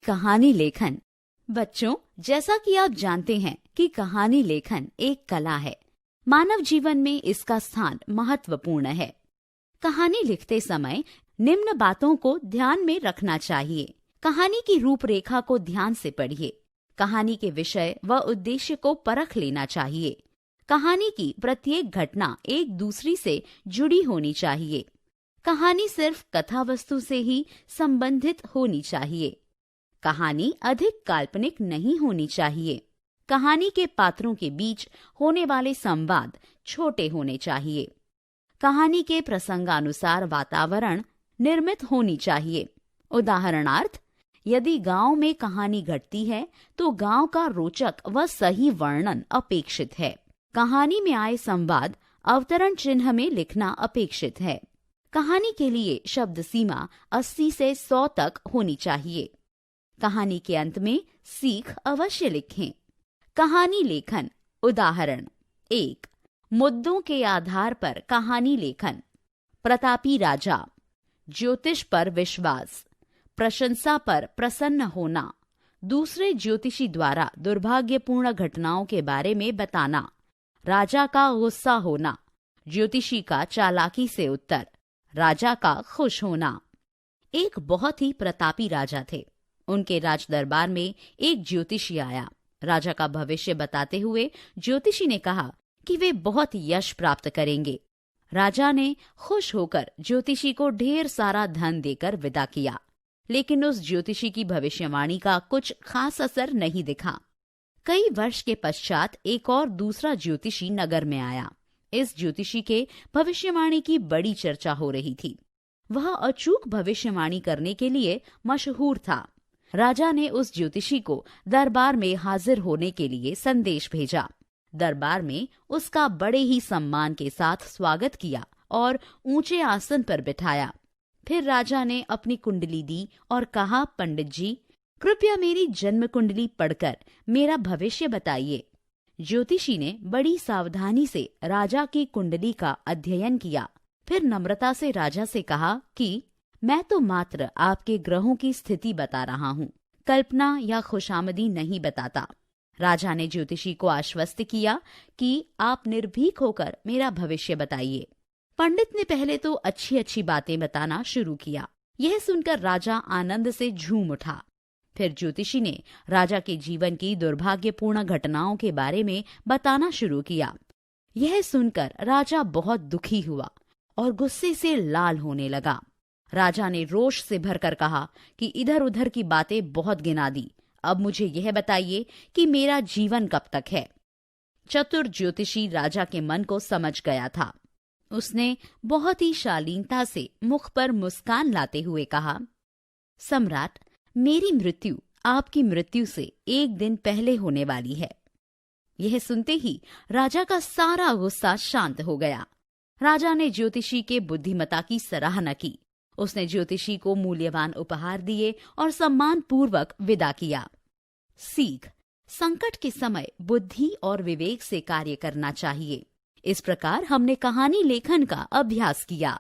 कहानी लेखन। बच्चों, जैसा कि आप जानते हैं कि कहानी लेखन एक कला है। मानव जीवन में इसका स्थान महत्वपूर्ण है। कहानी लिखते समय निम्न बातों को ध्यान में रखना चाहिए। कहानी की रूपरेखा को ध्यान से पढ़िए। कहानी के विषय व उद्देश्य को परख लेना चाहिए। कहानी की प्रत्येक घटना एक दूसरी से जुड़ी होनी चाहिए। कहानी सिर्फ कथा वस्तु से ही संबंधित होनी चाहिए। कहानी अधिक काल्पनिक नहीं होनी चाहिए। कहानी के पात्रों के बीच होने वाले संवाद छोटे होने चाहिए। कहानी के प्रसंगानुसार वातावरण निर्मित होनी चाहिए। उदाहरणार्थ, यदि गांव में कहानी घटती है तो गांव का रोचक व सही वर्णन अपेक्षित है। कहानी में आए संवाद अवतरण चिन्ह में लिखना अपेक्षित है। कहानी के लिए शब्द सीमा 80 से 100 तक होनी चाहिए। कहानी के अंत में सीख अवश्य लिखें। कहानी लेखन। उदाहरण 1, मुद्दों के आधार पर कहानी लेखन। प्रतापी राजा, ज्योतिष पर विश्वास, प्रशंसा पर प्रसन्न होना, दूसरे ज्योतिषी द्वारा दुर्भाग्यपूर्ण घटनाओं के बारे में बताना, राजा का गुस्सा होना, ज्योतिषी का चालाकी से उत्तर, राजा का खुश होना। एक बहुत ही प्रतापी राजा थे। उनके राज दरबार में एक ज्योतिषी आया। राजा का भविष्य बताते हुए ज्योतिषी ने कहा कि वे बहुत यश प्राप्त करेंगे। राजा ने खुश होकर ज्योतिषी को ढेर सारा धन देकर विदा किया, लेकिन उस ज्योतिषी की भविष्यवाणी का कुछ खास असर नहीं दिखा। कई वर्ष के पश्चात एक और दूसरा ज्योतिषी नगर में आया। इस ज्योतिषी के भविष्यवाणी की बड़ी चर्चा हो रही थी। वह अचूक भविष्यवाणी करने के लिए मशहूर था। राजा ने उस ज्योतिषी को दरबार में हाजिर होने के लिए संदेश भेजा। दरबार में उसका बड़े ही सम्मान के साथ स्वागत किया और ऊंचे आसन पर बिठाया। फिर राजा ने अपनी कुंडली दी और कहा, पंडित जी, कृपया मेरी जन्म कुंडली पढ़कर मेरा भविष्य बताइए। ज्योतिषी ने बड़ी सावधानी से राजा की कुंडली का अध्ययन किया। फिर नम्रता से राजा से कहा कि मैं तो मात्र आपके ग्रहों की स्थिति बता रहा हूँ, कल्पना या खुशामदी नहीं बताता। राजा ने ज्योतिषी को आश्वस्त किया कि आप निर्भीक होकर मेरा भविष्य बताइए। पंडित ने पहले तो अच्छी अच्छी बातें बताना शुरू किया। यह सुनकर राजा आनंद से झूम उठा। फिर ज्योतिषी ने राजा के जीवन की दुर्भाग्यपूर्ण घटनाओं के बारे में बताना शुरू किया। यह सुनकर राजा बहुत दुखी हुआ और गुस्से से लाल होने लगा। राजा ने रोष से भरकर कहा कि इधर उधर की बातें बहुत गिना दी, अब मुझे यह बताइए कि मेरा जीवन कब तक है। चतुर ज्योतिषी राजा के मन को समझ गया था। उसने बहुत ही शालीनता से मुख पर मुस्कान लाते हुए कहा, सम्राट, मेरी मृत्यु आपकी मृत्यु से एक दिन पहले होने वाली है। यह सुनते ही राजा का सारा गुस्सा शांत हो गया। राजा ने ज्योतिषी के बुद्धिमता की सराहना की। उसने ज्योतिषी को मूल्यवान उपहार दिए और सम्मान पूर्वक विदा किया। सीख: संकट के समय बुद्धि और विवेक से कार्य करना चाहिए। इस प्रकार हमने कहानी लेखन का अभ्यास किया।